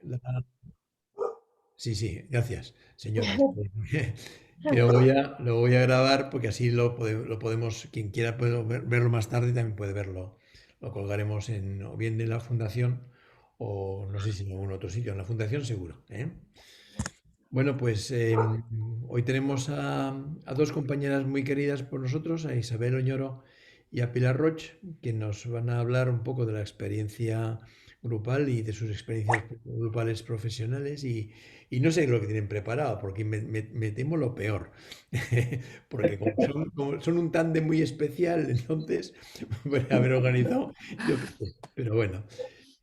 la- Sí, sí, gracias, señoras. Que lo voy a grabar porque así lo podemos, quien quiera puede verlo más tarde y también puede verlo. Lo colgaremos o bien en la fundación o no sé si en algún otro sitio. En la fundación seguro, ¿eh? Bueno, pues hoy tenemos a dos compañeras muy queridas por nosotros, a Isabel Oñoro y a Pilar Roch, que nos van a hablar un poco de la experiencia grupal y de sus experiencias grupales profesionales y no sé lo que tienen preparado, porque me temo lo peor, porque como son un tándem muy especial, entonces voy a haber organizado, yo qué sé, pero bueno.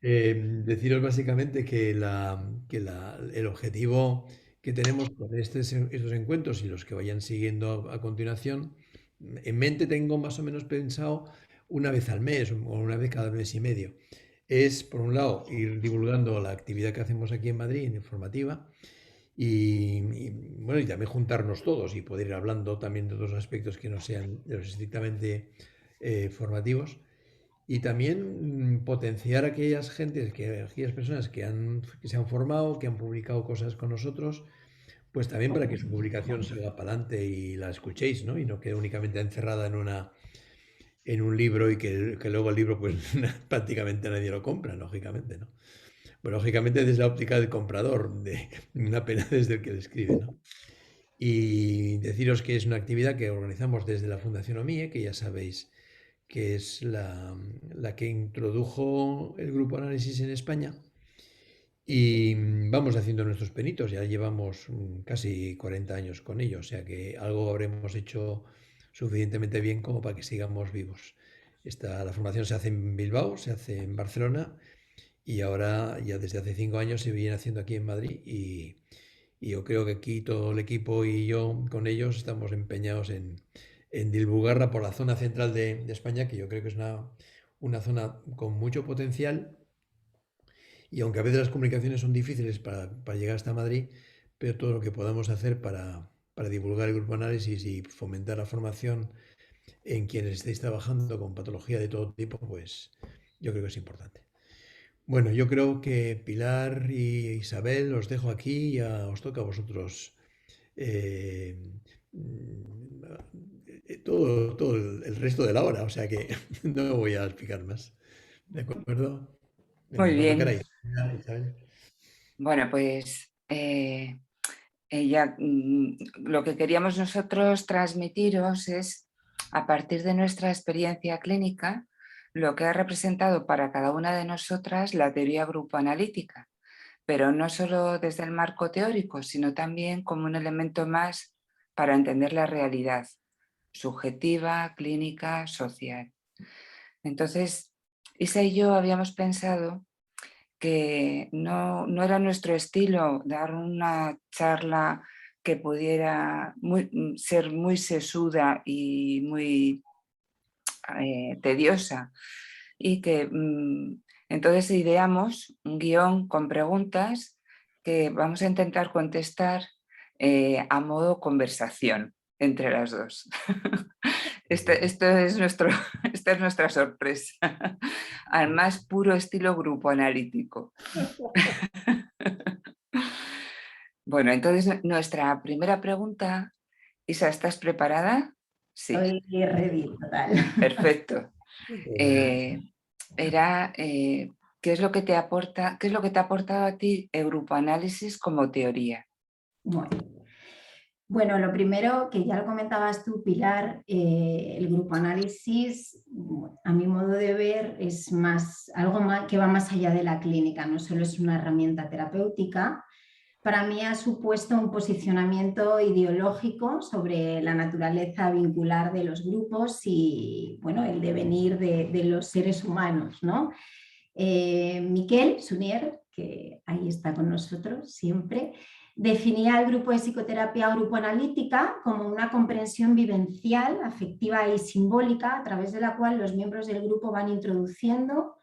Deciros básicamente el objetivo que tenemos con estos encuentros y los que vayan siguiendo a continuación, en mente tengo más o menos pensado una vez al mes o una vez cada mes y medio. Es, por un lado, ir divulgando la actividad que hacemos aquí en Madrid, en informativa, bueno, y también juntarnos todos y poder ir hablando también de otros aspectos que no sean de los estrictamente formativos. Y también potenciar a aquellas personas que se han formado, que han publicado cosas con nosotros, pues también para que su publicación salga para adelante y la escuchéis, ¿no? Y no quede únicamente encerrada en un libro y que luego el libro pues prácticamente nadie lo compra, lógicamente, ¿no? Bueno, lógicamente desde la óptica del comprador, una pena desde el que le escribe, ¿no? Y deciros que es una actividad que organizamos desde la Fundación OMIE, que ya sabéis que es la que introdujo el grupo Análisis en España. Y vamos haciendo nuestros penitos, ya llevamos casi 40 años con ello, o sea que algo habremos hecho suficientemente bien como para que sigamos vivos. La formación se hace en Bilbao, se hace en Barcelona y ahora ya desde hace 5 años se viene haciendo aquí en Madrid y yo creo que aquí todo el equipo y yo con ellos estamos empeñados en divulgarla por la zona central de España, que yo creo que es una zona con mucho potencial y aunque a veces las comunicaciones son difíciles para llegar hasta Madrid, pero todo lo que podamos hacer para divulgar el grupo análisis y fomentar la formación en quienes estéis trabajando con patología de todo tipo, pues yo creo que es importante. Bueno, yo creo que Pilar y Isabel os dejo aquí y ya os toca a vosotros eh, mm, todo el resto de la hora, o sea que no voy a explicar más. ¿De acuerdo? Muy Venga, cuando bien. queráis. Isabel. Bueno, pues lo que queríamos nosotros transmitiros es, a partir de nuestra experiencia clínica, lo que ha representado para cada una de nosotras la teoría grupo analítica, pero no solo desde el marco teórico, sino también como un elemento más para entender la realidad subjetiva, clínica, social. Entonces, Isa y yo habíamos pensado que no era nuestro estilo dar una charla que pudiera ser muy sesuda y muy tediosa y que entonces ideamos un guión con preguntas que vamos a intentar contestar a modo conversación entre las dos. Muy bien. Esta es nuestra sorpresa, al más puro estilo grupo analítico. Bueno, entonces nuestra primera pregunta, Isa, ¿estás preparada? Sí, Estoy ready, total. perfecto. Bueno, Eh, Era, ¿qué es lo que te aporta, qué es lo que te ha aportado a ti el grupo análisis como teoría? Bueno, lo primero que ya lo comentabas tú, Pilar, el grupo análisis, a mi modo de ver, es algo más, que va más allá de la clínica, no solo es una herramienta terapéutica. Para mí ha supuesto un posicionamiento ideológico sobre la naturaleza vincular de los grupos y bueno, el devenir de los seres humanos, ¿no? Miquel Sunier, que ahí está con nosotros siempre, definía el grupo de psicoterapia grupo analítica como una comprensión vivencial, afectiva y simbólica a través de la cual los miembros del grupo van introduciendo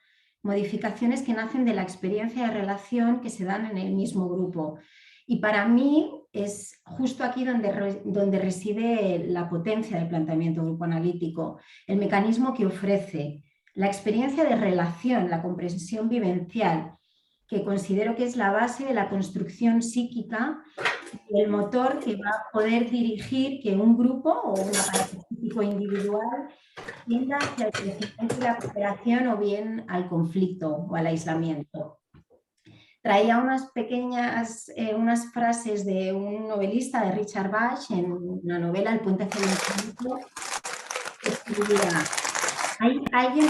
modificaciones que nacen de la experiencia de relación que se dan en el mismo grupo. Y para mí es justo aquí donde reside la potencia del planteamiento grupo analítico, el mecanismo que ofrece la experiencia de relación, la comprensión vivencial, que considero que es la base de la construcción psíquica y el motor que va a poder dirigir que un grupo o un aparato psíquico individual tienda hacia el crecimiento y la cooperación o bien al conflicto o al aislamiento. Traía unas pequeñas, unas frases de un novelista, de Richard Bach, en una novela El puente hacia el infinito, que escribía: ¿Hay alguien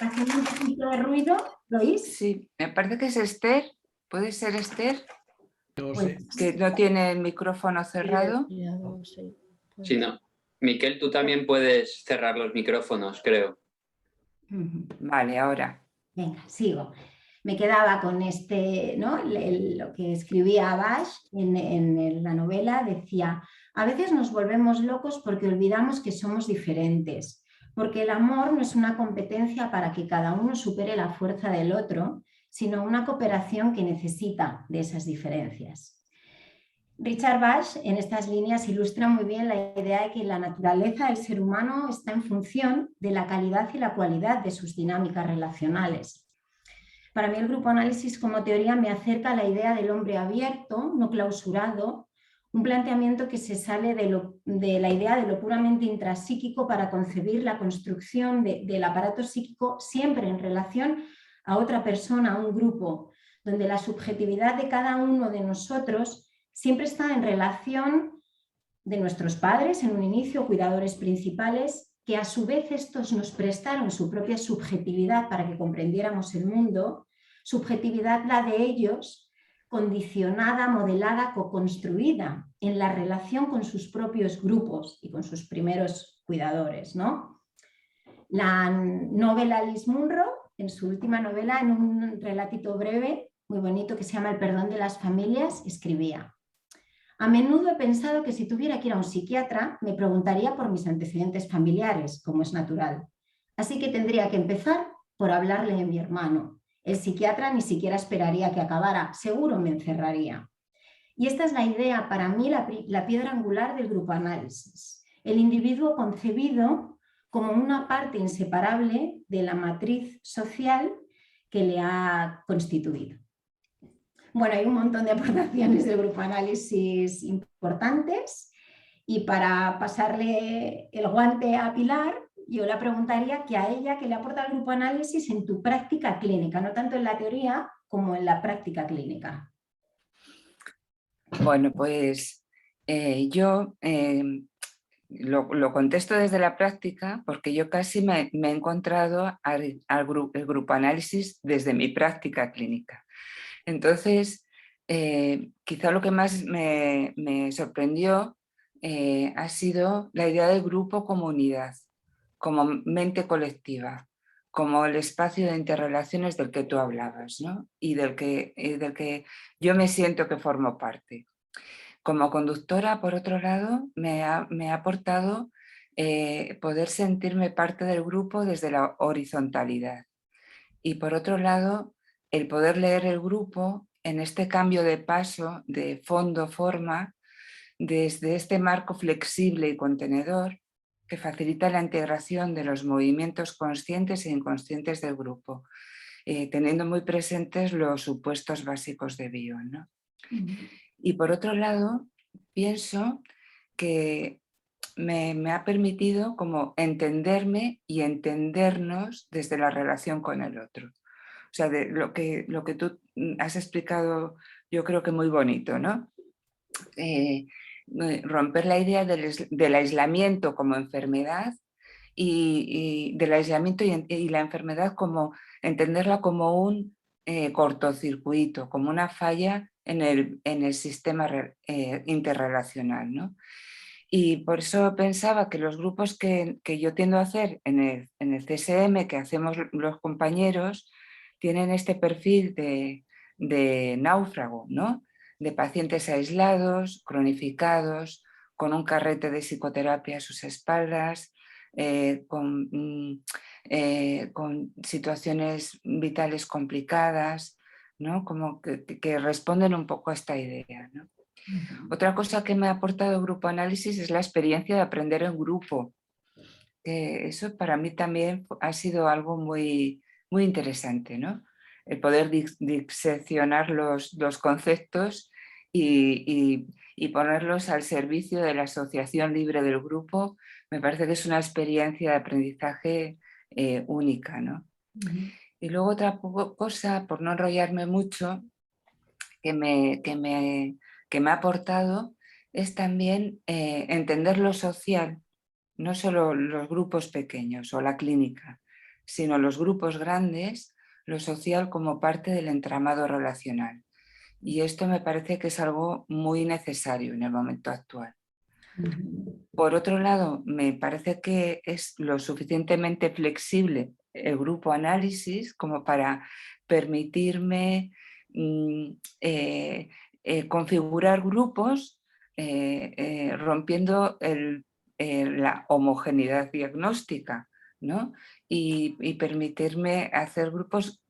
haciendo un poquito de ruido? ¿Lo oís? Sí, me parece que es Esther. ¿Puede ser Esther? No Pues, sé. Que no tiene el micrófono cerrado. Sí, no. Miquel, tú también puedes cerrar los micrófonos, creo. Vale, ahora. Venga, sigo. Me quedaba con este, ¿no? Lo que escribía Bach en la novela, decía: a veces nos volvemos locos porque olvidamos que somos diferentes, porque el amor no es una competencia para que cada uno supere la fuerza del otro, sino una cooperación que necesita de esas diferencias. Richard Bach en estas líneas ilustra muy bien la idea de que la naturaleza del ser humano está en función de la calidad y la cualidad de sus dinámicas relacionales. Para mí el grupo análisis como teoría me acerca a la idea del hombre abierto, no clausurado, un planteamiento que se sale de la idea de lo puramente intrapsíquico para concebir la construcción del aparato psíquico siempre en relación a otra persona, a un grupo, donde la subjetividad de cada uno de nosotros siempre está en relación de nuestros padres, en un inicio, cuidadores principales, que a su vez estos nos prestaron su propia subjetividad para que comprendiéramos el mundo, subjetividad la de ellos, condicionada, modelada, co-construida en la relación con sus propios grupos y con sus primeros cuidadores, ¿no? La novela Alice Munro, en su última novela, en un relatito breve, muy bonito, que se llama El perdón de las familias, escribía: a menudo he pensado que si tuviera que ir a un psiquiatra me preguntaría por mis antecedentes familiares, como es natural. Así que tendría que empezar por hablarle de mi hermano. El psiquiatra ni siquiera esperaría que acabara, seguro me encerraría. Y esta es la idea, para mí, la piedra angular del grupo análisis. El individuo concebido como una parte inseparable de la matriz social que le ha constituido. Bueno, hay un montón de aportaciones del grupo análisis importantes y para pasarle el guante a Pilar, yo le preguntaría que a ella, ¿qué le aporta el grupo análisis en tu práctica clínica? No tanto en la teoría como en la práctica clínica. Bueno, pues yo lo contesto desde la práctica porque yo casi me he encontrado el grupo análisis desde mi práctica clínica. Entonces, quizá lo que más me sorprendió ha sido la idea del grupo como unidad, como mente colectiva, como el espacio de interrelaciones del que tú hablabas, ¿no? Y del que yo me siento que formo parte. Como conductora, por otro lado, me ha aportado poder sentirme parte del grupo desde la horizontalidad. Y por otro lado, el poder leer el grupo en este cambio de paso de fondo-forma desde este marco flexible y contenedor que facilita la integración de los movimientos conscientes e inconscientes del grupo, teniendo muy presentes los supuestos básicos de Bion, ¿no? Y por otro lado, pienso que me ha permitido como entenderme y entendernos desde la relación con el otro. O sea, de lo que tú has explicado, yo creo que muy bonito, ¿no? Romper la idea del aislamiento como enfermedad y del aislamiento y la enfermedad como entenderla como un cortocircuito, como una falla en el sistema interrelacional, ¿no? Y por eso pensaba que los grupos que yo tiendo a hacer en el CSM, que hacemos los compañeros, tienen este perfil de náufrago, ¿no? De pacientes aislados, cronificados, con un carrete de psicoterapia a sus espaldas, con situaciones vitales complicadas, ¿no? Como que responden un poco a esta idea, ¿no? Otra cosa que me ha aportado el grupo análisis es la experiencia de aprender en grupo. Eso para mí también ha sido algo muy, muy interesante, ¿no? el poder diseccionar los conceptos y ponerlos al servicio de la asociación libre del grupo, me parece que es una experiencia de aprendizaje única, ¿no? Y luego otra cosa, por no enrollarme mucho, que me ha aportado es también entender lo social, no solo los grupos pequeños o la clínica, sino los grupos grandes, lo social como parte del entramado relacional. Y esto me parece que es algo muy necesario en el momento actual. Por otro lado, me parece que es lo suficientemente flexible el grupo análisis como para permitirme configurar grupos rompiendo la homogeneidad diagnóstica, ¿no? Y permitirme hacer grupos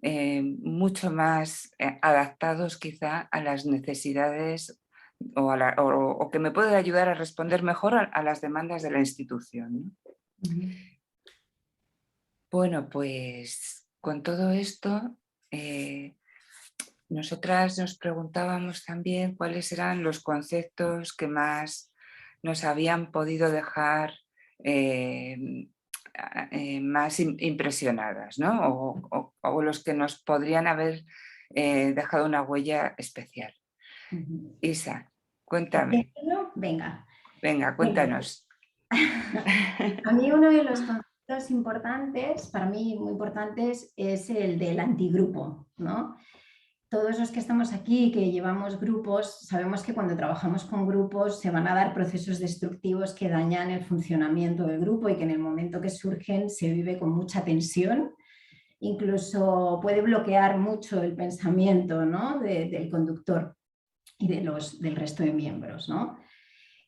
mucho más adaptados quizá a las necesidades o que me puede ayudar a responder mejor a las demandas de la institución, ¿no? Bueno, pues con todo esto, nosotras nos preguntábamos también cuáles eran los conceptos que más nos habían podido dejar más impresionadas, ¿no? O los que nos podrían haber dejado una huella especial. Isa, cuéntame. Venga. Venga, cuéntanos. A mí uno de los conceptos importantes, para mí muy importantes, es el del antigrupo, ¿no? Todos los que estamos aquí, que llevamos grupos, sabemos que cuando trabajamos con grupos se van a dar procesos destructivos que dañan el funcionamiento del grupo y que en el momento que surgen se vive con mucha tensión. Incluso puede bloquear mucho el pensamiento, ¿no? del conductor y del resto de miembros, ¿no?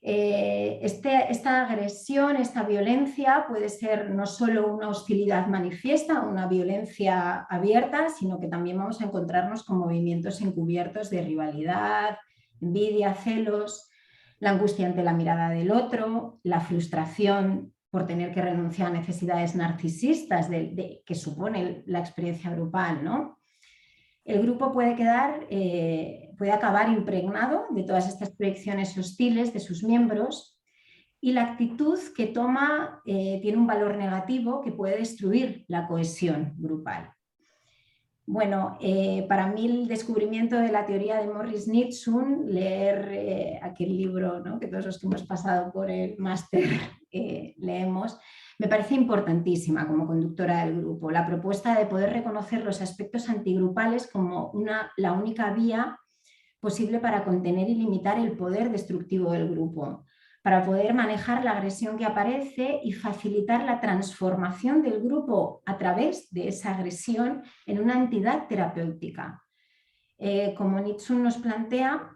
Esta agresión, esta violencia puede ser no solo una hostilidad manifiesta, una violencia abierta, sino que también vamos a encontrarnos con movimientos encubiertos de rivalidad, envidia, celos, la angustia ante la mirada del otro, la frustración por tener que renunciar a necesidades narcisistas que supone la experiencia grupal, ¿no? El grupo puede acabar impregnado de todas estas proyecciones hostiles de sus miembros y la actitud que toma tiene un valor negativo que puede destruir la cohesión grupal. Bueno, para mí el descubrimiento de la teoría de Morris Nitschun, leer aquel libro, ¿no?, que todos los que hemos pasado por el máster leemos, me parece importantísima como conductora del grupo. La propuesta de poder reconocer los aspectos antigrupales como la única vía posible para contener y limitar el poder destructivo del grupo, para poder manejar la agresión que aparece y facilitar la transformación del grupo a través de esa agresión en una entidad terapéutica. Como Nitschun nos plantea,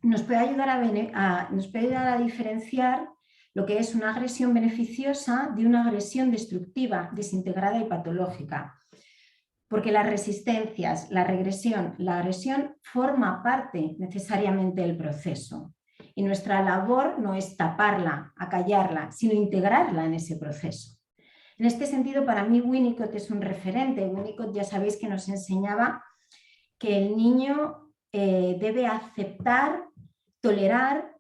nos puede ayudar a diferenciar lo que es una agresión beneficiosa de una agresión destructiva, desintegrada y patológica. Porque las resistencias, la regresión, la agresión forma parte necesariamente del proceso. Y nuestra labor no es taparla, acallarla, sino integrarla en ese proceso. En este sentido, para mí Winnicott es un referente. Winnicott, ya sabéis que nos enseñaba que el niño debe aceptar, tolerar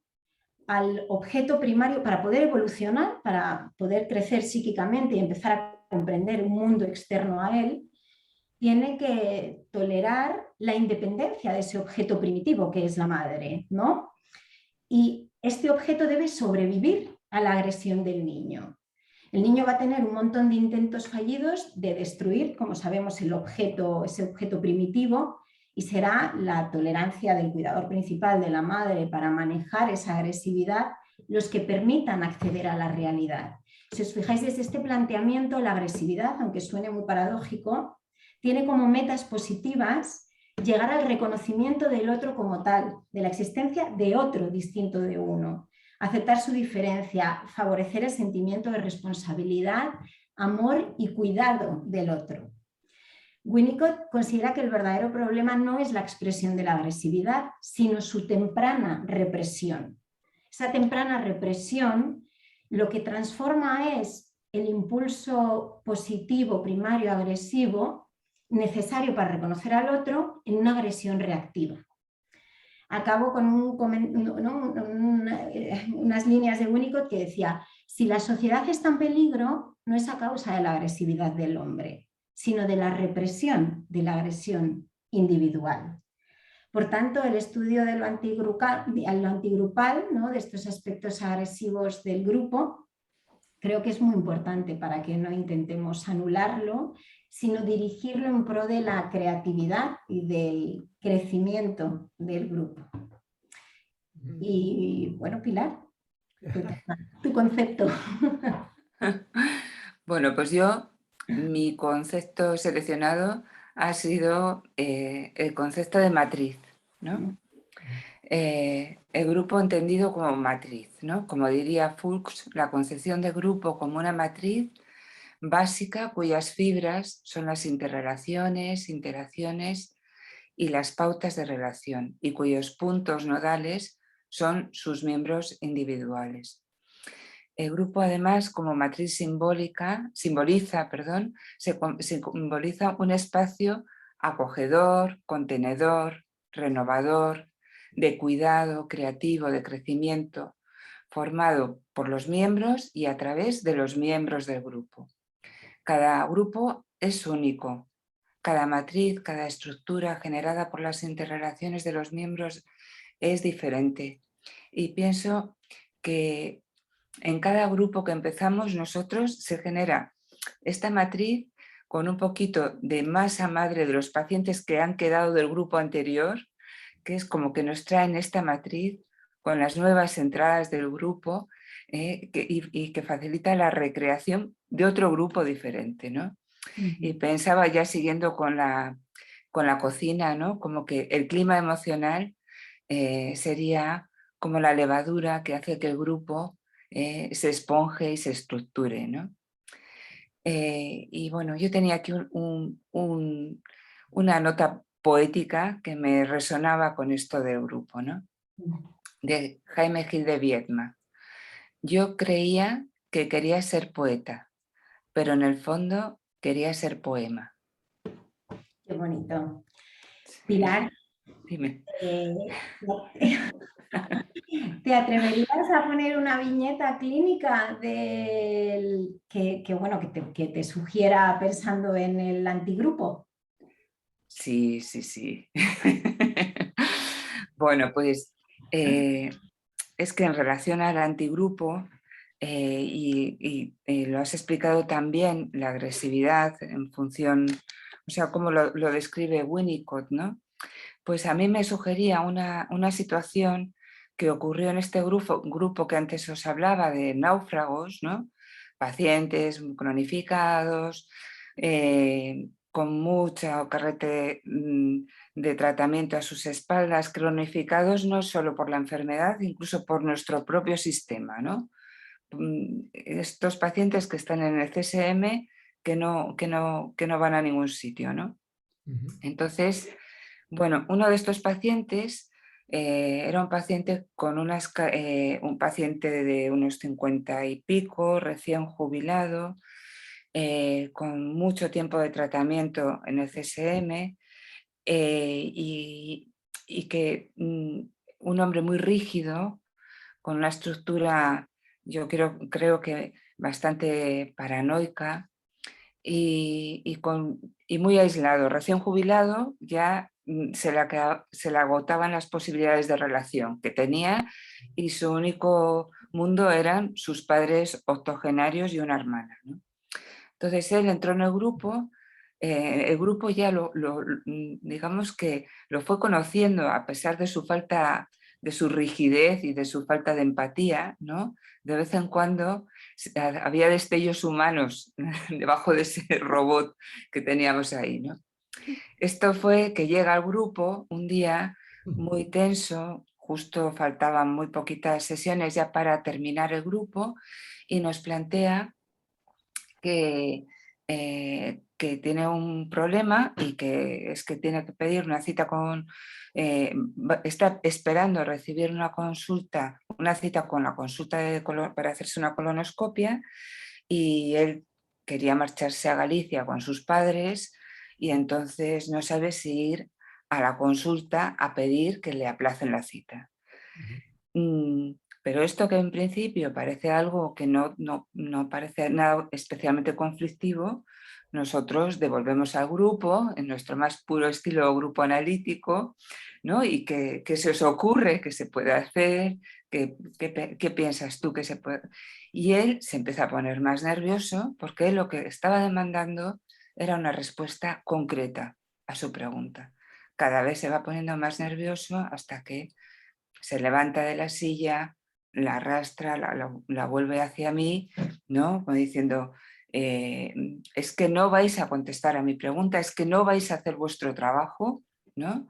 al objeto primario para poder evolucionar, para poder crecer psíquicamente y empezar a comprender un mundo externo a él. Tiene que tolerar la independencia de ese objeto primitivo que es la madre, ¿no? Y este objeto debe sobrevivir a la agresión del niño. El niño va a tener un montón de intentos fallidos de destruir, como sabemos, ese objeto primitivo, y será la tolerancia del cuidador principal, de la madre, para manejar esa agresividad, los que permitan acceder a la realidad. Si os fijáis desde este planteamiento, la agresividad, aunque suene muy paradójico, tiene como metas positivas llegar al reconocimiento del otro como tal, de la existencia de otro distinto de uno, aceptar su diferencia, favorecer el sentimiento de responsabilidad, amor y cuidado del otro. Winnicott considera que el verdadero problema no es la expresión de la agresividad, sino su temprana represión. Esa temprana represión lo que transforma es el impulso positivo primario agresivo necesario para reconocer al otro en una agresión reactiva. Acabo con unas líneas de Winnicott que decía: si la sociedad está en peligro, no es a causa de la agresividad del hombre, sino de la represión de la agresión individual. Por tanto, el estudio de lo antigrupal, ¿no?, de estos aspectos agresivos del grupo, creo que es muy importante para que no intentemos anularlo, sino dirigirlo en pro de la creatividad y del crecimiento del grupo. Y bueno, Pilar, tu concepto. Bueno, pues mi concepto seleccionado ha sido el concepto de matriz, ¿no? El grupo entendido como matriz, ¿no? Como diría Fuchs, la concepción de grupo como una matriz básica cuyas fibras son las interrelaciones, interacciones y las pautas de relación, y cuyos puntos nodales son sus miembros individuales. El grupo, además, como matriz simboliza un espacio acogedor, contenedor, renovador, de cuidado, creativo, de crecimiento, formado por los miembros y a través de los miembros del grupo. Cada grupo es único. Cada matriz, cada estructura generada por las interrelaciones de los miembros es diferente. Y pienso que en cada grupo que empezamos nosotros se genera esta matriz con un poquito de masa madre de los pacientes que han quedado del grupo anterior, que es como que nos traen esta matriz con las nuevas entradas del grupo y que facilita la recreación de otro grupo diferente, ¿no? Y pensaba, ya siguiendo con la cocina, ¿no?, como que el clima emocional sería como la levadura que hace que el grupo se esponje y se estructure, ¿no? Y bueno, yo tenía aquí una nota poética que me resonaba con esto del grupo, ¿no? De Jaime Gil de Biedma. Yo creía que quería ser poeta, pero en el fondo quería ser poema. Qué bonito. Pilar, Dime. ¿te atreverías a poner una viñeta clínica que te sugiera pensando en el antigrupo? Sí. Bueno, pues es que en relación al antigrupo, y lo has explicado también, la agresividad en función, o sea, cómo lo describe Winnicott, ¿no? Pues a mí me sugería una situación que ocurrió en este grupo que antes os hablaba de náufragos, ¿no? Pacientes cronificados, con mucho carrete de tratamiento a sus espaldas, cronificados no solo por la enfermedad, incluso por nuestro propio sistema, ¿no? Estos pacientes que están en el CSM que no van a ningún sitio, ¿no? Entonces, bueno, uno de estos pacientes era un paciente un paciente de unos 50 y pico, recién jubilado, con mucho tiempo de tratamiento en el CSM y que un hombre muy rígido, con una estructura, yo creo que bastante paranoica y muy aislado, recién jubilado, ya se le agotaban las posibilidades de relación que tenía y su único mundo eran sus padres octogenarios y una hermana, ¿no? Entonces él entró en el grupo ya digamos que lo fue conociendo a pesar de su falta, de su rigidez y de su falta de empatía, ¿no? De vez en cuando había destellos humanos debajo de ese robot que teníamos ahí, ¿no? Esto fue que llega al grupo un día muy tenso, justo faltaban muy poquitas sesiones ya para terminar el grupo y nos plantea que tiene un problema y que es que tiene que pedir una cita está esperando recibir una cita con la consulta para hacerse una colonoscopia, y él quería marcharse a Galicia con sus padres y entonces no sabe si ir a la consulta a pedir que le aplacen la cita. Pero esto que en principio parece algo que no parece nada especialmente conflictivo, nosotros devolvemos al grupo en nuestro más puro estilo grupo analítico, ¿no? Y ¿qué se os ocurre que se puede hacer? ¿Qué piensas tú que se puede? Y él se empieza a poner más nervioso porque lo que estaba demandando era una respuesta concreta a su pregunta. Cada vez se va poniendo más nervioso hasta que se levanta de la silla, la arrastra, la vuelve hacia mí, ¿no? Como diciendo, es que no vais a contestar a mi pregunta, es que no vais a hacer vuestro trabajo, ¿no?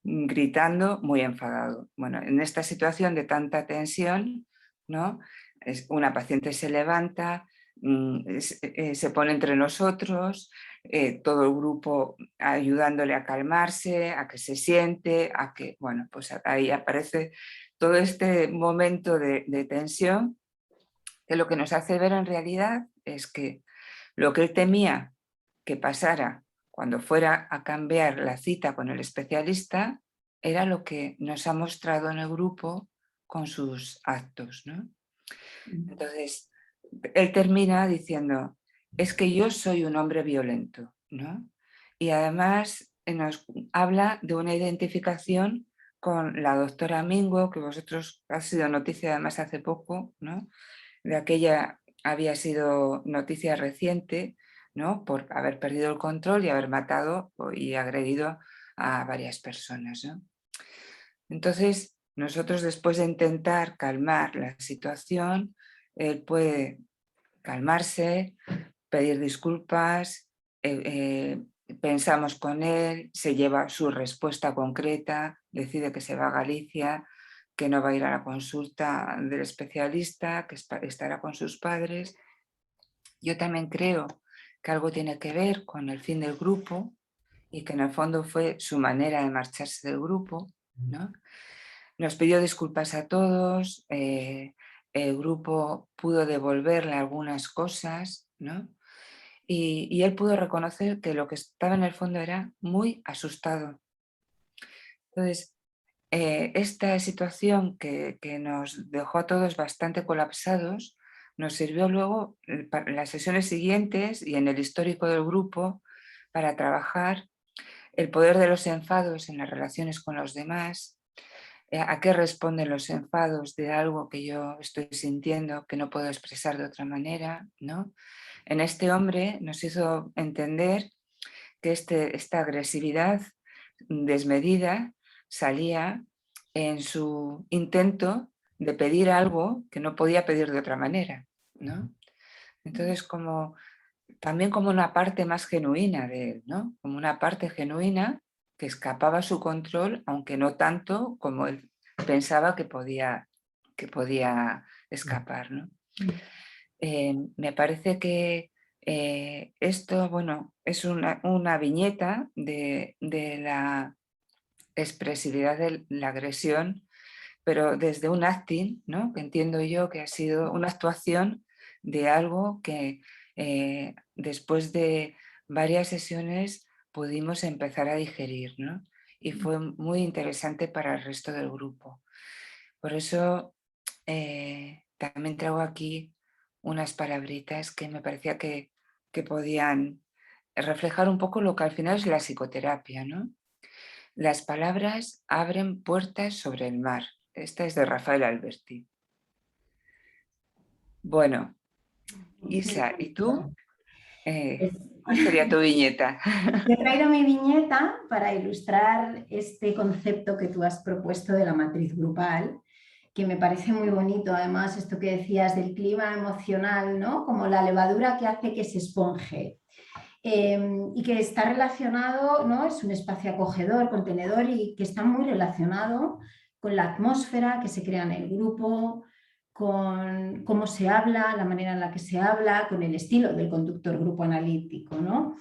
Gritando muy enfadado. Bueno, en esta situación de tanta tensión, ¿no? Una paciente se levanta, se pone entre nosotros, todo el grupo ayudándole a calmarse, a que se siente, a que, bueno, pues ahí aparece todo este momento de tensión, que lo que nos hace ver en realidad es que lo que él temía que pasara cuando fuera a cambiar la cita con el especialista era lo que nos ha mostrado en el grupo con sus actos, ¿no? Entonces, él termina diciendo, es que yo soy un hombre violento, ¿no? Y además nos habla de una identificación con la doctora Mingo, que vosotros ha sido noticia además hace poco, ¿no? De aquella había sido noticia reciente, ¿no? Por haber perdido el control y haber matado y agredido a varias personas, ¿no? Entonces, nosotros después de intentar calmar la situación, él puede calmarse, pedir disculpas, pensamos con él, se lleva su respuesta concreta, decide que se va a Galicia, que no va a ir a la consulta del especialista, que estará con sus padres. Yo también creo que algo tiene que ver con el fin del grupo y que en el fondo fue su manera de marcharse del grupo, ¿no? Nos pidió disculpas a todos, el grupo pudo devolverle algunas cosas, ¿no? Y él pudo reconocer que lo que estaba en el fondo era muy asustado. Entonces, esta situación que nos dejó a todos bastante colapsados, nos sirvió luego para las sesiones siguientes y en el histórico del grupo para trabajar el poder de los enfados en las relaciones con los demás, a qué responden los enfados de algo que yo estoy sintiendo que no puedo expresar de otra manera, ¿no? En este hombre nos hizo entender que esta agresividad desmedida salía en su intento de pedir algo que no podía pedir de otra manera, ¿no? Entonces, también como una parte más genuina de él, ¿no? Como una parte genuina que escapaba a su control, aunque no tanto como él pensaba que podía escapar, ¿no? Me parece que esto, bueno, es una viñeta de la expresividad de la agresión, pero desde un acting, ¿no? Que entiendo yo que ha sido una actuación de algo que después de varias sesiones pudimos empezar a digerir, ¿no? Y fue muy interesante para el resto del grupo. Por eso también traigo aquí unas palabritas que me parecía que podían reflejar un poco lo que al final es la psicoterapia, ¿no? Las palabras abren puertas sobre el mar. Esta es de Rafael Alberti. Bueno, Isa, ¿y tú? ¿Cuál sería tu viñeta? Te he traído mi viñeta para ilustrar este concepto que tú has propuesto de la matriz grupal, que me parece muy bonito, además, esto que decías del clima emocional, ¿no? Como la levadura que hace que se esponje. Y que está relacionado, ¿no? Es un espacio acogedor, contenedor y que está muy relacionado con la atmósfera que se crea en el grupo, con cómo se habla, la manera en la que se habla, con el estilo del conductor grupo analítico, ¿no?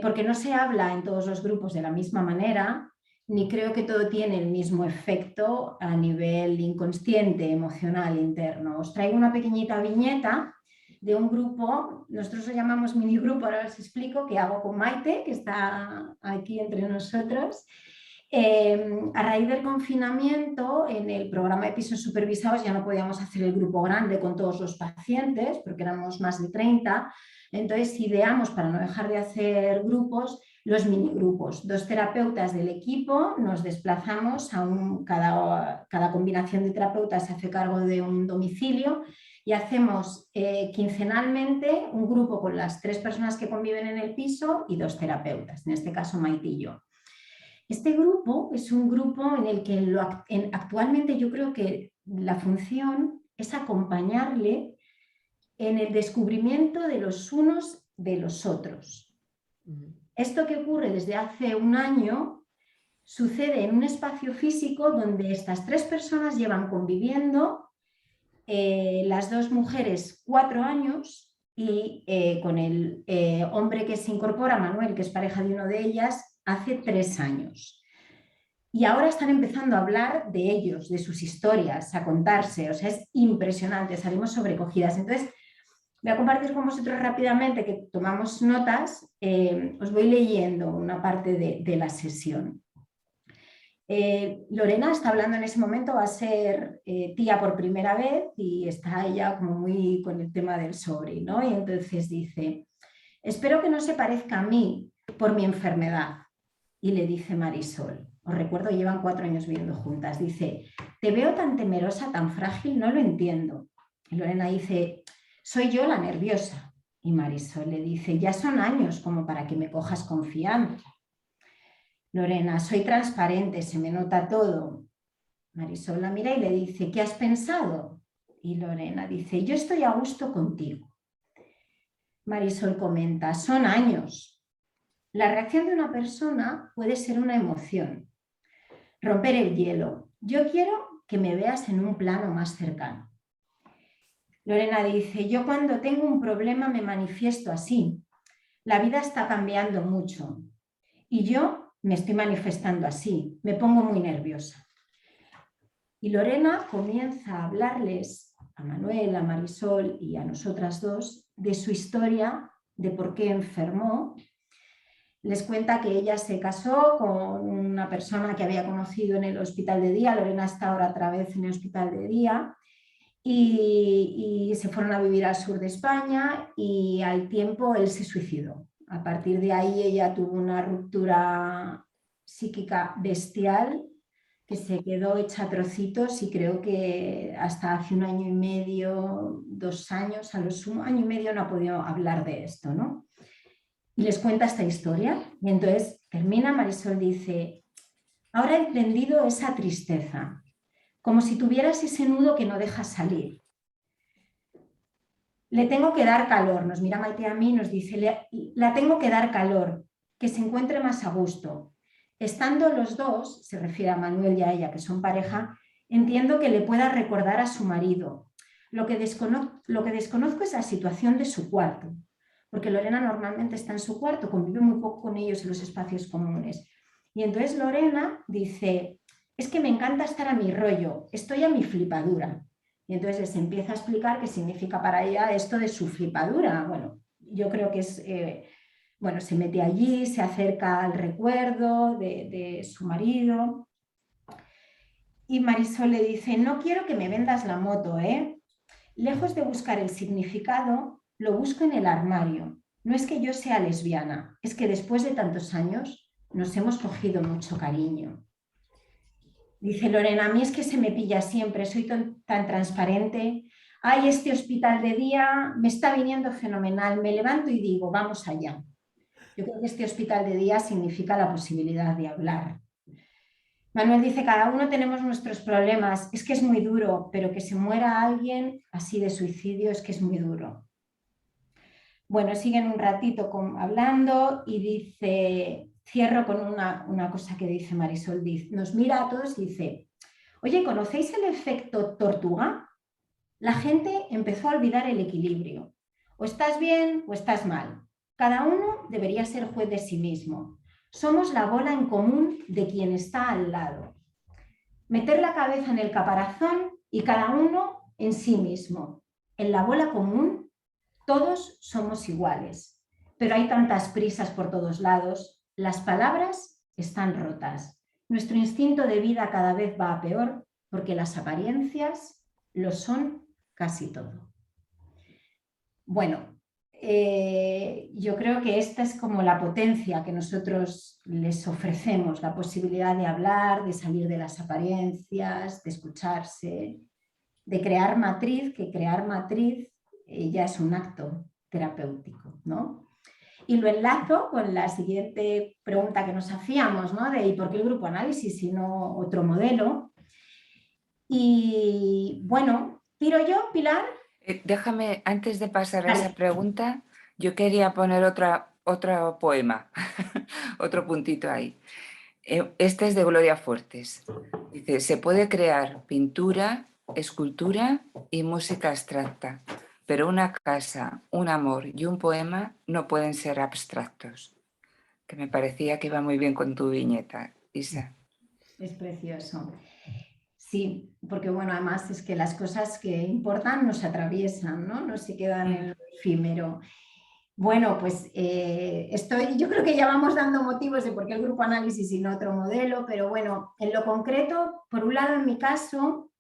Porque no se habla en todos los grupos de la misma manera, ni creo que todo tiene el mismo efecto a nivel inconsciente, emocional, interno. Os traigo una pequeñita viñeta de un grupo, nosotros lo llamamos minigrupo, ahora os explico, que hago con Maite, que está aquí entre nosotros. A raíz del confinamiento, en el programa de pisos supervisados ya no podíamos hacer el grupo grande con todos los pacientes, porque éramos más de 30, entonces ideamos, para no dejar de hacer grupos, los minigrupos. 2 terapeutas del equipo nos desplazamos cada combinación de terapeutas se hace cargo de un domicilio y hacemos quincenalmente un grupo con las 3 personas que conviven en el piso y 2 terapeutas, en este caso Maite y yo. Este grupo es un grupo en el que actualmente yo creo que la función es acompañarle en el descubrimiento de los unos de los otros. Esto que ocurre desde hace un año sucede en un espacio físico donde estas 3 personas llevan conviviendo, las 2 mujeres 4 años y con el hombre que se incorpora, Manuel, que es pareja de uno de ellas, hace 3 años. Y ahora están empezando a hablar de ellos, de sus historias, a contarse. O sea, es impresionante, salimos sobrecogidas. Entonces, voy a compartir con vosotros rápidamente, que tomamos notas. Os voy leyendo una parte de la sesión. Lorena está hablando en ese momento, va a ser tía por primera vez y está ella como muy con el tema del sobre, ¿no? Y entonces dice, espero que no se parezca a mí por mi enfermedad. Y le dice Marisol, os recuerdo, llevan 4 años viviendo juntas, dice, te veo tan temerosa, tan frágil, no lo entiendo. Y Lorena dice, soy yo la nerviosa. Y Marisol le dice, ya son años como para que me cojas confianza. Lorena, soy transparente, se me nota todo. Marisol la mira y le dice, ¿qué has pensado? Y Lorena dice, yo estoy a gusto contigo. Marisol comenta, son años. La reacción de una persona puede ser una emoción. Romper el hielo. Yo quiero que me veas en un plano más cercano. Lorena dice, yo cuando tengo un problema me manifiesto así. La vida está cambiando mucho y yo me estoy manifestando así. Me pongo muy nerviosa. Y Lorena comienza a hablarles a Manuel, a Marisol y a nosotras 2 de su historia, de por qué enfermó. Les cuenta que ella se casó con una persona que había conocido en el hospital de día. Lorena está ahora otra vez en el hospital de día. Y se fueron a vivir al sur de España y al tiempo él se suicidó. A partir de ahí ella tuvo una ruptura psíquica bestial que se quedó hecha a trocitos y creo que hasta hace 1 año y medio, 2 años, a lo sumo, 1 año y medio no ha podido hablar de esto, ¿no? Y les cuenta esta historia y entonces termina, Marisol dice, ahora he entendido esa tristeza, como si tuvieras ese nudo que no deja salir. Le tengo que dar calor, nos mira Maite a mí y nos dice, la tengo que dar calor, que se encuentre más a gusto. Estando los 2, se refiere a Manuel y a ella, que son pareja, entiendo que le pueda recordar a su marido. Lo que desconozco es la situación de su cuarto, porque Lorena normalmente está en su cuarto, convive muy poco con ellos en los espacios comunes. Y entonces Lorena dice, es que me encanta estar a mi rollo, estoy a mi flipadura. Y entonces les empieza a explicar qué significa para ella esto de su flipadura. Bueno, yo creo que es, bueno, se mete allí, se acerca al recuerdo de su marido. Y Marisol le dice, no quiero que me vendas la moto, ¿eh? Lejos de buscar el significado, lo busco en el armario. No es que yo sea lesbiana, es que después de tantos años nos hemos cogido mucho cariño. Dice Lorena, a mí es que se me pilla siempre, soy tan transparente. Ay, este hospital de día me está viniendo fenomenal, me levanto y digo, vamos allá. Yo creo que este hospital de día significa la posibilidad de hablar. Manuel dice, cada uno tenemos nuestros problemas, es que es muy duro, pero que se muera alguien así de suicidio es que es muy duro. Bueno, siguen un ratito hablando y dice, cierro con una cosa que dice Marisol, nos mira a todos y dice, oye, ¿conocéis el efecto tortuga? La gente empezó a olvidar el equilibrio. O estás bien o estás mal. Cada uno debería ser juez de sí mismo. Somos la bola en común de quien está al lado. Meter la cabeza en el caparazón y cada uno en sí mismo. En la bola común todos somos iguales, pero hay tantas prisas por todos lados, las palabras están rotas. Nuestro instinto de vida cada vez va a peor porque las apariencias lo son casi todo. Bueno, yo creo que esta es como la potencia que nosotros les ofrecemos, la posibilidad de hablar, de salir de las apariencias, de escucharse, de crear matriz, que crear matriz ya es un acto terapéutico, ¿no? Y lo enlazo con la siguiente pregunta que nos hacíamos, ¿no? De ¿y por qué el grupo análisis y no otro modelo? Y bueno, tiro yo, Pilar. Déjame, antes de pasar a esa pregunta, yo quería poner otro poema, otro puntito ahí. Este es de Gloria Fuertes. Dice, se puede crear pintura, escultura y música abstracta, pero una casa, un amor y un poema no pueden ser abstractos. Que me parecía que iba muy bien con tu viñeta, Isa. Es precioso. Sí, porque bueno, además es que las cosas que importan nos atraviesan, ¿no? No se quedan en lo efímero. Bueno, pues yo creo que ya vamos dando motivos de por qué el grupo análisis y no otro modelo, pero bueno, en lo concreto, por un lado en mi caso,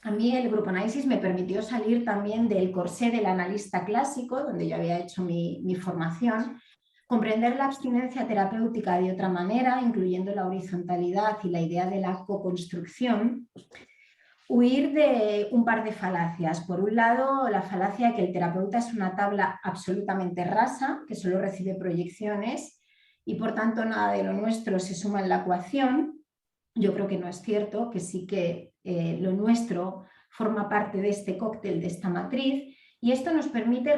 a mí el grupo análisis me permitió salir también del corsé del analista clásico, donde yo había hecho mi formación, comprender la abstinencia terapéutica de otra manera, incluyendo la horizontalidad y la idea de la co-construcción, huir de un par de falacias. Por un lado, la falacia de que el terapeuta es una tabla absolutamente rasa, que solo recibe proyecciones y por tanto nada de lo nuestro se suma en la ecuación. Yo creo que no es cierto, que sí que lo nuestro forma parte de este cóctel, de esta matriz, y esto nos permite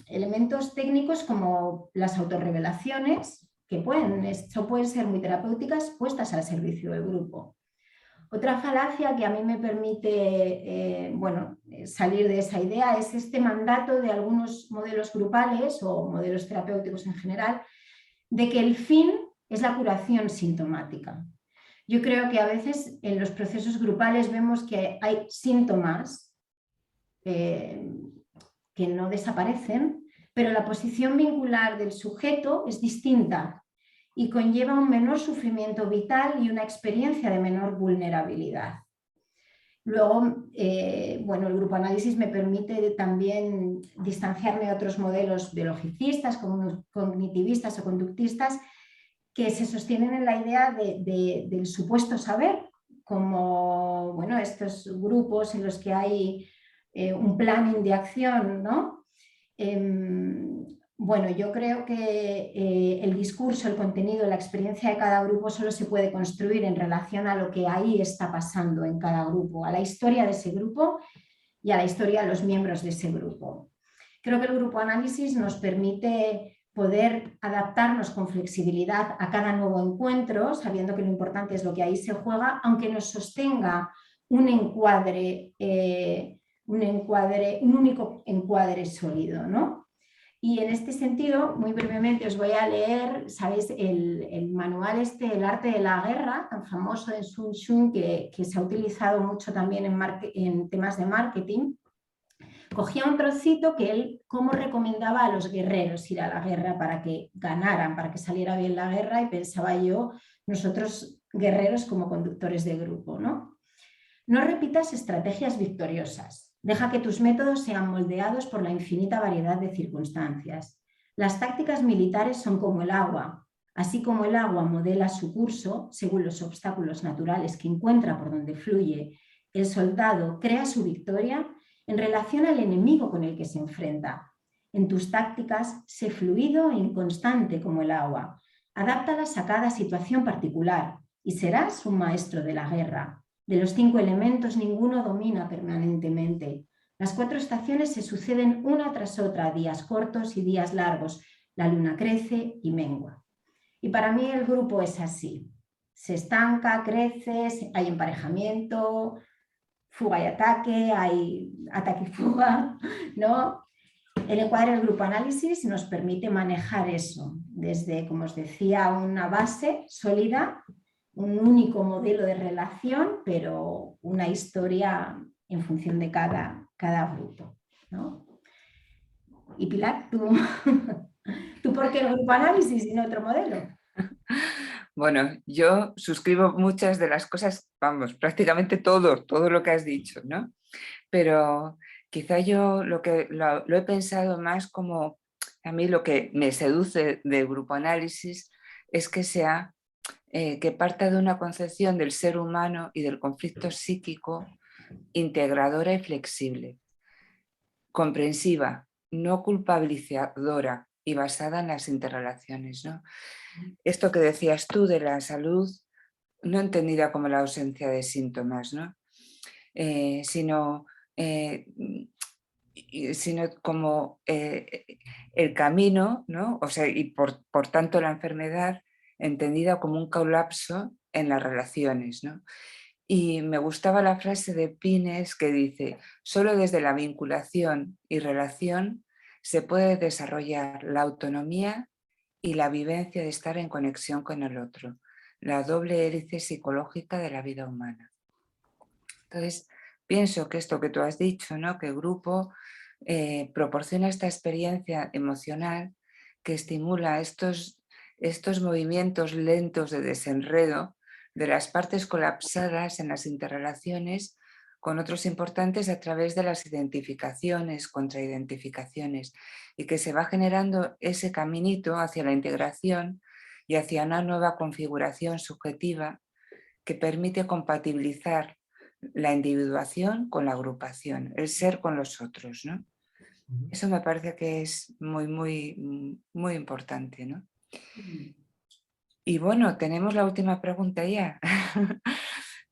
elementos técnicos como las autorrevelaciones, que pueden ser muy terapéuticas, puestas al servicio del grupo. Otra falacia que a mí me permite salir de esa idea es este mandato de algunos modelos grupales o modelos terapéuticos en general, de que el fin es la curación sintomática. Yo creo que a veces en los procesos grupales vemos que hay síntomas que no desaparecen, pero la posición vincular del sujeto es distinta y conlleva un menor sufrimiento vital y una experiencia de menor vulnerabilidad. Luego, el grupo análisis me permite también distanciarme de otros modelos biologicistas, como cognitivistas o conductistas, que se sostienen en la idea del supuesto saber, como estos grupos en los que hay un planning de acción, ¿no? Yo creo que el discurso, el contenido, la experiencia de cada grupo solo se puede construir en relación a lo que ahí está pasando en cada grupo, a la historia de ese grupo y a la historia de los miembros de ese grupo. Creo que el grupo análisis nos permite poder adaptarnos con flexibilidad a cada nuevo encuentro, sabiendo que lo importante es lo que ahí se juega, aunque nos sostenga un único encuadre sólido, ¿no? Y en este sentido, muy brevemente os voy a leer, ¿sabéis? El manual El arte de la guerra, tan famoso de Sun Tzu, que se ha utilizado mucho también en temas de marketing. Cogía un trocito que él cómo recomendaba a los guerreros ir a la guerra para que ganaran, para que saliera bien la guerra, y pensaba yo, nosotros guerreros como conductores de grupo, ¿no? No repitas estrategias victoriosas. Deja que tus métodos sean moldeados por la infinita variedad de circunstancias. Las tácticas militares son como el agua. Así como el agua modela su curso según los obstáculos naturales que encuentra por donde fluye, el soldado crea su victoria en relación al enemigo con el que se enfrenta. En tus tácticas, sé fluido e inconstante como el agua. Adáptalas a cada situación particular y serás un maestro de la guerra. De los 5 elementos, ninguno domina permanentemente. Las 4 estaciones se suceden una tras otra, días cortos y días largos. La luna crece y mengua. Y para mí el grupo es así. Se estanca, crece, hay emparejamiento, fuga y ataque, hay ataque y fuga, ¿no? El encuadre del grupo análisis nos permite manejar eso desde, como os decía, una base sólida, un único modelo de relación, pero una historia en función de cada grupo, ¿no? Y Pilar, ¿tú, ¿tú por qué el grupo análisis y no otro modelo? Bueno, yo suscribo muchas de las cosas, vamos, prácticamente todo lo que has dicho, ¿no? Pero quizá yo lo he pensado más como, a mí lo que me seduce del grupo análisis es que sea, que parta de una concepción del ser humano y del conflicto psíquico integradora y flexible, comprensiva, no culpabilizadora y basada en las interrelaciones, ¿no? Esto que decías tú de la salud, no entendida como la ausencia de síntomas, ¿no? Sino como el camino, ¿no? O sea, y por tanto la enfermedad entendida como un colapso en las relaciones, ¿no? Y me gustaba la frase de Pines que dice: solo desde la vinculación y relación se puede desarrollar la autonomía y la vivencia de estar en conexión con el otro, la doble hélice psicológica de la vida humana. Entonces, pienso que esto que tú has dicho, ¿no? Que el grupo proporciona esta experiencia emocional que estimula estos movimientos lentos de desenredo de las partes colapsadas en las interrelaciones con otros importantes a través de las identificaciones, contraidentificaciones, y que se va generando ese caminito hacia la integración y hacia una nueva configuración subjetiva que permite compatibilizar la individuación con la agrupación, el ser con los otros, ¿no? Eso me parece que es muy importante, ¿no? Y bueno, tenemos la última pregunta ya,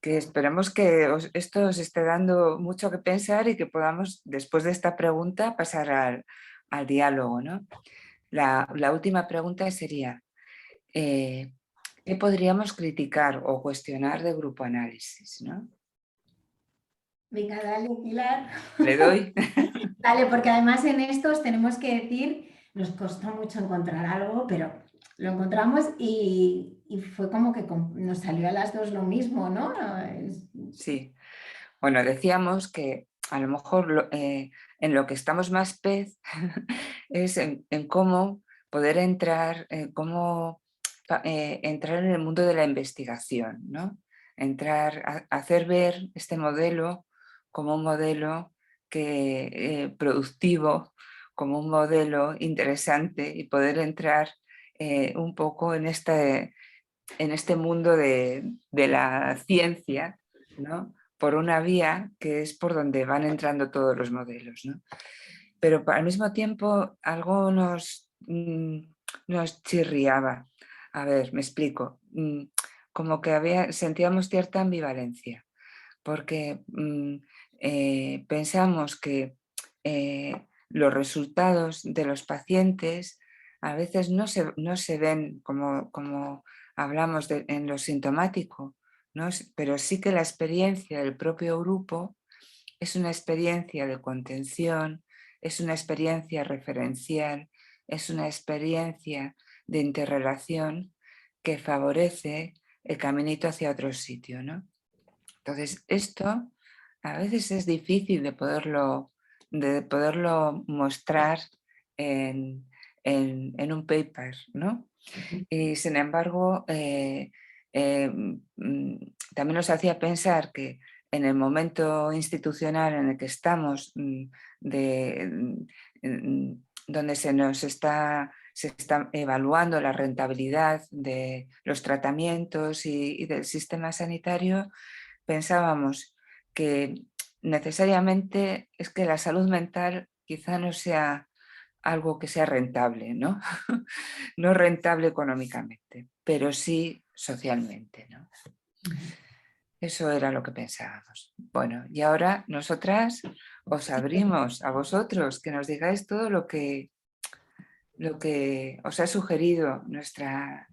que esperemos que esto os esté dando mucho que pensar y que podamos, después de esta pregunta, pasar al diálogo, ¿no? La última pregunta sería, ¿qué podríamos criticar o cuestionar de grupo análisis, ¿no? Venga, dale, Pilar. Le doy. Dale, porque además en estos tenemos que decir, nos costó mucho encontrar algo, pero lo encontramos y fue como que nos salió a las dos lo mismo, ¿no? Sí. Bueno, decíamos que a lo mejor en lo que estamos más pez es en cómo poder entrar, entrar en el mundo de la investigación, ¿no? Hacer ver este modelo como un modelo productivo, como un modelo interesante y poder entrar un poco en este mundo de la ciencia, ¿no? Por una vía que es por donde van entrando todos los modelos, ¿no? Pero al mismo tiempo algo nos chirriaba. A ver, me explico. Como que sentíamos cierta ambivalencia, porque pensamos que los resultados de los pacientes a veces no se ven como hablamos en lo sintomático, ¿no? Pero sí que la experiencia del propio grupo es una experiencia de contención, es una experiencia referencial, es una experiencia de interrelación que favorece el caminito hacia otro sitio, ¿no? Entonces, esto a veces es difícil de poderlo mostrar en un paper, ¿no? Y sin embargo, también nos hacía pensar que en el momento institucional en el que estamos, donde se está evaluando la rentabilidad de los tratamientos y del sistema sanitario, pensábamos que necesariamente es que la salud mental quizá no sea algo que sea rentable, ¿no? No rentable económicamente, pero sí socialmente, ¿no? Eso era lo que pensábamos. Bueno, y ahora nosotras os abrimos a vosotros que nos digáis todo lo que os ha sugerido nuestra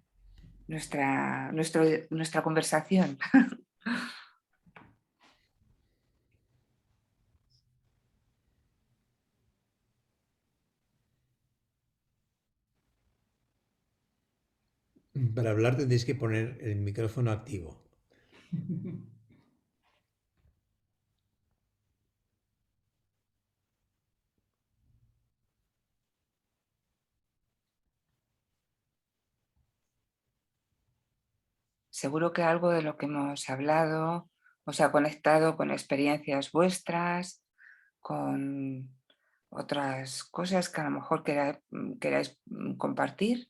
conversación. Para hablar tendréis que poner el micrófono activo. seguro que algo de lo que hemos hablado os ha conectado con experiencias vuestras, con otras cosas que a lo mejor queráis compartir.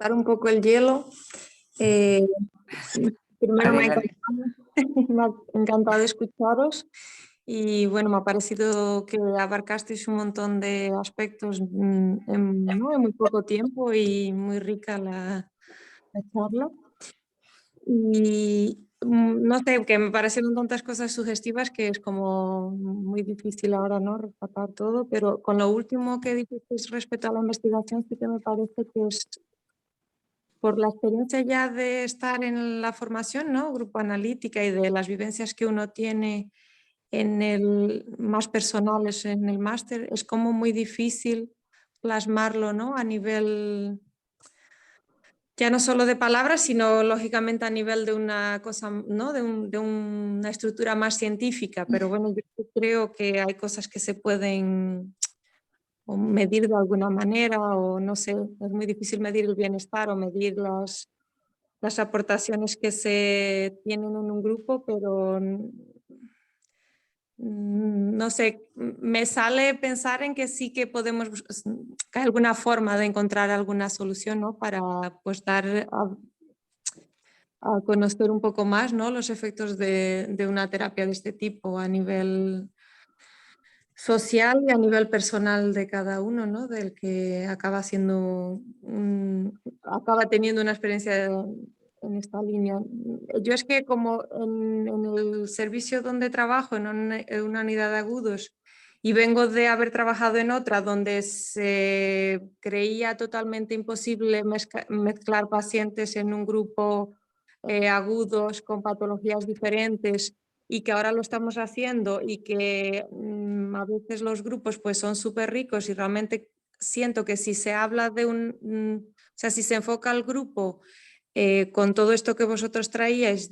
Un poco el hielo. Primero me Adelante. me ha encantado escucharos y bueno, me ha parecido que abarcasteis un montón de aspectos en muy poco tiempo y muy rica la charla. Y no sé, que me parecieron tantas cosas sugestivas que es como muy difícil ahora, ¿no?, rescatar todo, pero con lo último que dijisteis respecto a la investigación sí que me parece que es, por la experiencia ya de estar en la formación, ¿no?, grupo analítica, y de las vivencias que uno tiene en el más personales en el máster, es como muy difícil plasmarlo, ¿no?, a nivel ya no solo de palabras, sino lógicamente a nivel de una cosa, ¿no?, de una estructura más científica. Pero bueno, yo creo que hay cosas que se pueden o medir de alguna manera, o no sé, es muy difícil medir el bienestar o medir las aportaciones que se tienen en un grupo, pero no sé, me sale pensar en que sí que podemos, que hay alguna forma de encontrar alguna solución, ¿no?, para pues dar a conocer un poco más, ¿no?, los efectos de una terapia de este tipo a nivel social y a nivel personal de cada uno, ¿no?, del que acaba acaba teniendo una experiencia en esta línea. Yo es que como en el servicio donde trabajo, en una unidad de agudos, y vengo de haber trabajado en otra donde se creía totalmente imposible mezclar pacientes en un grupo agudos con patologías diferentes, y que ahora lo estamos haciendo, y que a veces los grupos pues son súper ricos, y realmente siento que si se habla de o sea, si se enfoca al grupo con todo esto que vosotros traíais,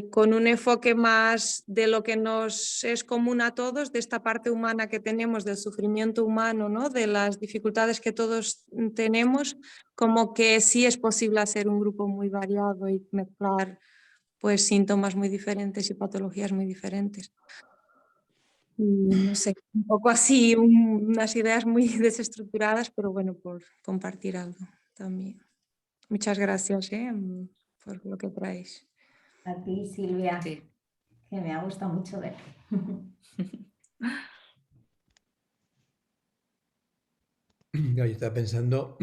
con un enfoque más de lo que nos es común a todos, de esta parte humana que tenemos, del sufrimiento humano, ¿no?, de las dificultades que todos tenemos, como que sí es posible hacer un grupo muy variado y mezclar pues síntomas muy diferentes y patologías muy diferentes. Y no sé, un poco así, unas ideas muy desestructuradas, pero bueno, por compartir algo también. Muchas gracias por lo que traéis. A ti, Silvia, Sí. que me ha gustado mucho ver. Yo estaba pensando,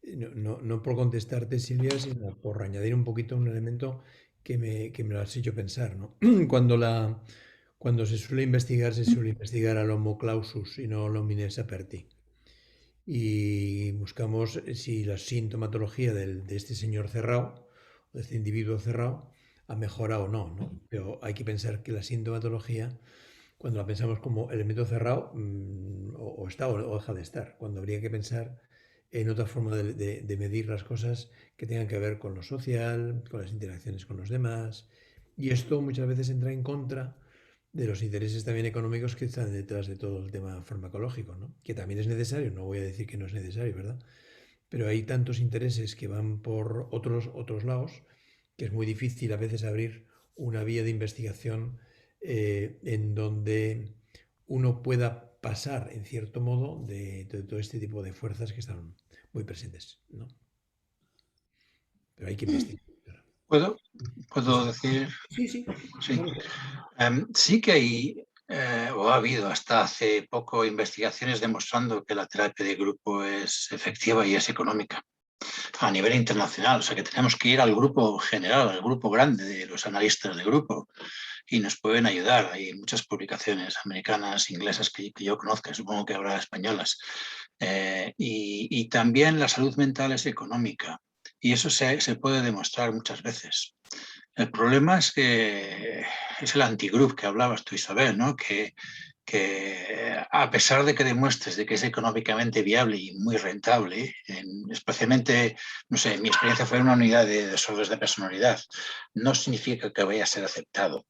no por contestarte, Silvia, sino por añadir un poquito un elemento que me lo has hecho pensar, ¿no? Cuando se suele investigar al Homo clausus y no al homine saperti. Y buscamos si la sintomatología de este señor cerrado, o de este individuo cerrado, ha mejorado o no, ¿no? Pero hay que pensar que la sintomatología, cuando la pensamos como elemento cerrado, o está o deja de estar, cuando habría que pensar en otra forma de medir las cosas que tengan que ver con lo social, con las interacciones con los demás. Y esto muchas veces entra en contra de los intereses también económicos que están detrás de todo el tema farmacológico, ¿no? Que también es necesario, no voy a decir que no es necesario, ¿verdad? Pero hay tantos intereses que van por otros lados que es muy difícil a veces abrir una vía de investigación en donde uno pueda pasar, en cierto modo, de todo este tipo de fuerzas que están muy presentes, ¿no? Pero hay que investigar. ¿Puedo decir? Sí, sí. Sí. Sí que hay, o ha habido hasta hace poco, investigaciones demostrando que la terapia de grupo es efectiva y es económica a nivel internacional. O sea que tenemos que ir al grupo general, al grupo grande de los analistas de grupo, y nos pueden ayudar. Hay muchas publicaciones americanas, inglesas que yo conozca, supongo que habrá españolas. Y también la salud mental es económica, y eso se puede demostrar muchas veces. El problema es que es el antigroup que hablabas tú, Isabel, ¿no? Que que a pesar de que demuestres de que es económicamente viable y muy rentable, especialmente, no sé, mi experiencia fue en una unidad de desórdenes de personalidad, no significa que vaya a ser aceptado.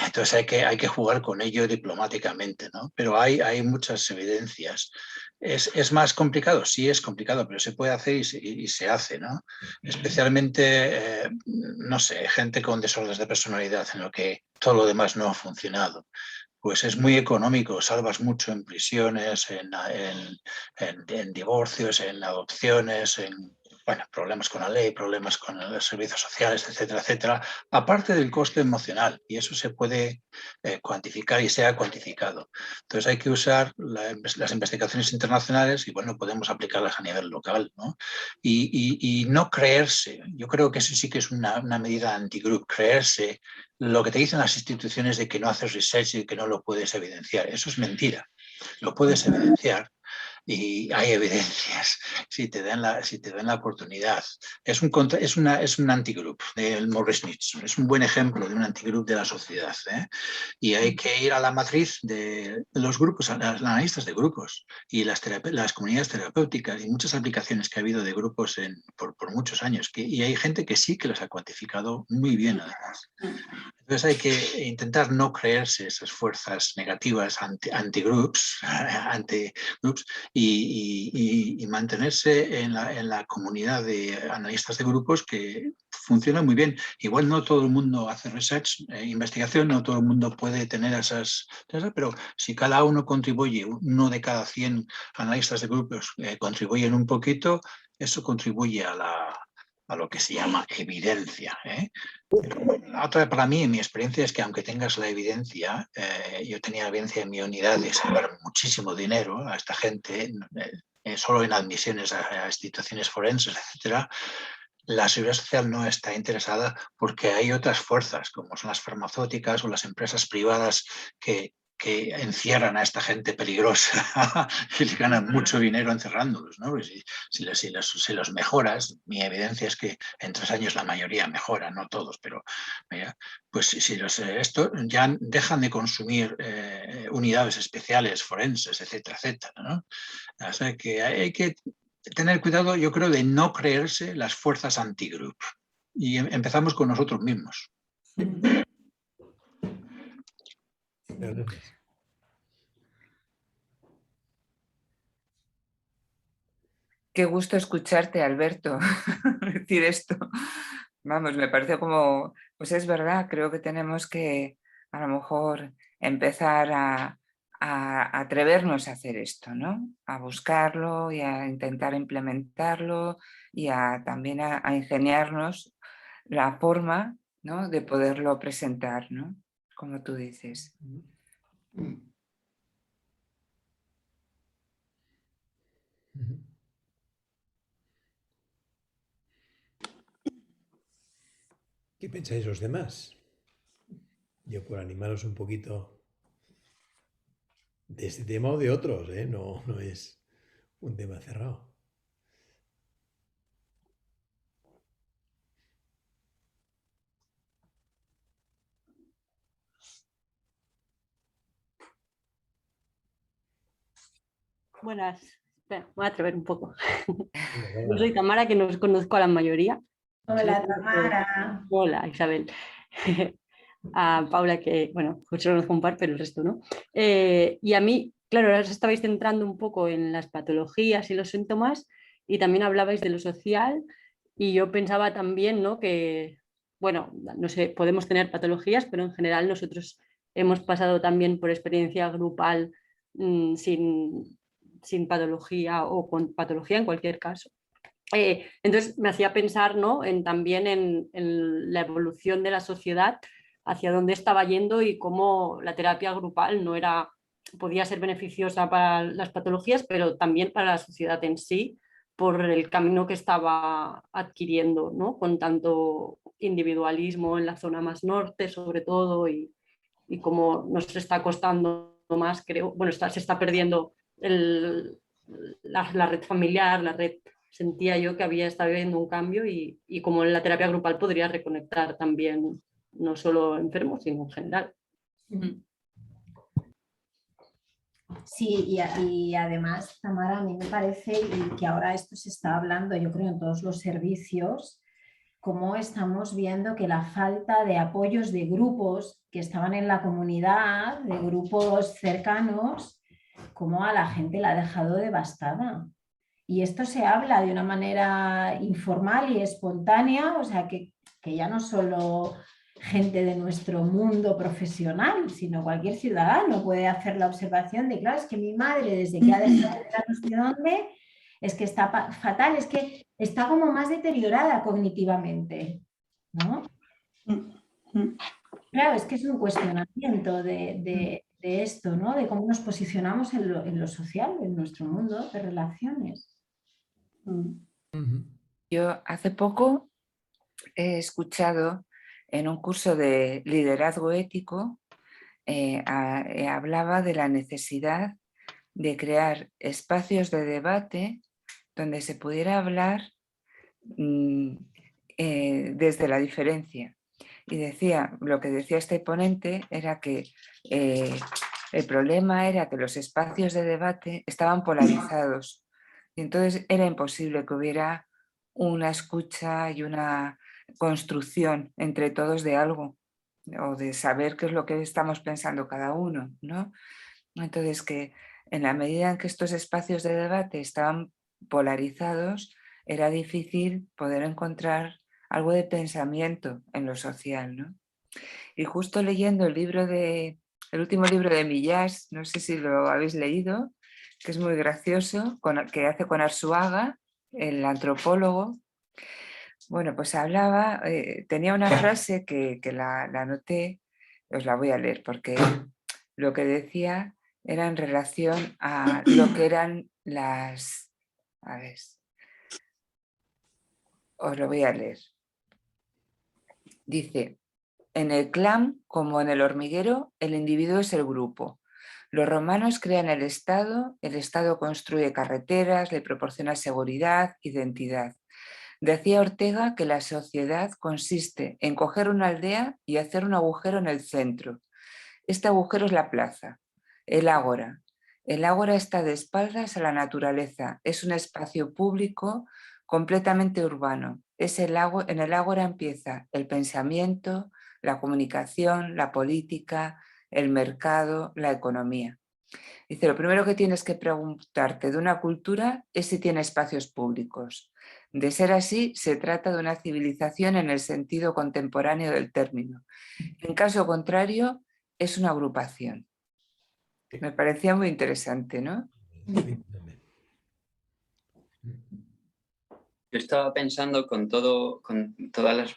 Entonces hay que jugar con ello diplomáticamente, ¿no? Pero hay muchas evidencias. ¿Es más complicado? Sí, es complicado, pero se puede hacer y se hace, ¿no? Especialmente, no sé, gente con desórdenes de personalidad en lo que todo lo demás no ha funcionado. Pues es muy económico, salvas mucho en prisiones, en divorcios, en adopciones, en bueno, problemas con la ley, problemas con los servicios sociales, etcétera, etcétera, aparte del coste emocional, y eso se puede cuantificar y se ha cuantificado. Entonces hay que usar las investigaciones internacionales y bueno, podemos aplicarlas a nivel local, ¿no? Y no creerse, yo creo que eso sí que es una medida anti-group, creerse lo que te dicen las instituciones de que no haces research y que no lo puedes evidenciar. Eso es mentira, lo puedes evidenciar. Y hay evidencias, si te dan la oportunidad. Es un antigroup del Maurice Nietzsche, es un buen ejemplo de un antigroup de la sociedad. Y hay que ir a la matriz de los grupos, a los analistas de grupos y las comunidades terapéuticas y muchas aplicaciones que ha habido de grupos por muchos años. Y hay gente que sí que los ha cuantificado muy bien, además. Entonces hay que intentar no creerse esas fuerzas negativas anti-groups y mantenerse en la comunidad de analistas de grupos que funciona muy bien. Igual no todo el mundo hace research, investigación, no todo el mundo puede tener esas, pero si cada uno contribuye, uno de cada 100 analistas de grupos contribuyen un poquito, eso contribuye a lo que se llama evidencia. La otra para mí, en mi experiencia, es que aunque tengas la evidencia, yo tenía evidencia en mi unidad de salvar muchísimo dinero a esta gente, solo en admisiones a instituciones forenses, etcétera. La seguridad social no está interesada porque hay otras fuerzas, como son las farmacéuticas o las empresas privadas que encierran a esta gente peligrosa y le ganan mucho dinero encerrándolos, ¿no? Pues si los mejoras, mi evidencia es que en 3 años la mayoría mejora, no todos, pero pues esto ya dejan de consumir unidades especiales, forenses, etcétera, etcétera, ¿no? O sea que hay que tener cuidado, yo creo, de no creerse las fuerzas anti-group. Y empezamos con nosotros mismos. Gracias. Qué gusto escucharte, Alberto, decir esto. Vamos, me parece como, pues es verdad, creo que tenemos que a lo mejor empezar a atrevernos a hacer esto, ¿no? A buscarlo y a intentar implementarlo y también a ingeniarnos la forma, ¿no? De poderlo presentar, ¿no? Como tú dices. ¿Qué pensáis los demás? Yo por animaros un poquito de este tema o de otros, ¿eh? No es un tema cerrado. Buenas. Espera, me voy a atrever un poco. Venga, Yo soy Tamara, que no os conozco a la mayoría. Hola, Tamara. Hola, Isabel. A Paula, que, bueno, pues solo conozco un par, pero el resto no. Y a mí, claro, ahora os estabais centrando un poco en las patologías y los síntomas y también hablabais de lo social y yo pensaba también, ¿no? Que, bueno, no sé, podemos tener patologías, pero en general nosotros hemos pasado también por experiencia grupal sin patología o con patología en cualquier caso. Entonces me hacía pensar, ¿no? También en la evolución de la sociedad, hacia dónde estaba yendo y cómo la terapia grupal no era, podía ser beneficiosa para las patologías, pero también para la sociedad en sí, por el camino que estaba adquiriendo, ¿no? Con tanto individualismo en la zona más norte, sobre todo, y cómo nos está costando más, creo, bueno, se está perdiendo la red familiar, la red, sentía yo que estado viendo un cambio y como en la terapia grupal podría reconectar también, no solo enfermos, sino en general. Sí, y además, Tamara, a mí me parece y que ahora esto se está hablando, yo creo, en todos los servicios, cómo estamos viendo que la falta de apoyos de grupos que estaban en la comunidad, de grupos cercanos, cómo a la gente la ha dejado devastada. Y esto se habla de una manera informal y espontánea, o sea, que ya no solo gente de nuestro mundo profesional, sino cualquier ciudadano puede hacer la observación de, claro, es que mi madre desde que ha dejado de ir a no sé dónde, es que está fatal, es que está como más deteriorada cognitivamente, ¿no? Claro, es que es un cuestionamiento de esto, ¿no? De cómo nos posicionamos en lo social, en nuestro mundo de relaciones. Yo hace poco he escuchado en un curso de liderazgo ético, hablaba de la necesidad de crear espacios de debate donde se pudiera hablar desde la diferencia. Y lo que decía este ponente era que el problema era que los espacios de debate estaban polarizados y entonces era imposible que hubiera una escucha y una construcción entre todos de algo o de saber qué es lo que estamos pensando cada uno, ¿no? Entonces que en la medida en que estos espacios de debate estaban polarizados, era difícil poder encontrar algo de pensamiento en lo social, ¿no? Y justo leyendo el último libro de Millás, no sé si lo habéis leído, que es muy gracioso, que hace con Arzuaga, el antropólogo. Bueno, pues hablaba, tenía una frase que la anoté, os la voy a leer, porque lo que decía era en relación a lo que eran las... A ver, os lo voy a leer. Dice, en el clan, como en el hormiguero, el individuo es el grupo. Los romanos crean el Estado construye carreteras, le proporciona seguridad, identidad. Decía Ortega que la sociedad consiste en coger una aldea y hacer un agujero en el centro. Este agujero es la plaza, el ágora. El ágora está de espaldas a la naturaleza, es un espacio público completamente urbano. En el ágora empieza el pensamiento, la comunicación, la política, el mercado, la economía. Dice, lo primero que tienes que preguntarte de una cultura es si tiene espacios públicos. De ser así, se trata de una civilización en el sentido contemporáneo del término. En caso contrario, es una agrupación. Me parecía muy interesante, ¿no? Yo estaba pensando con todas las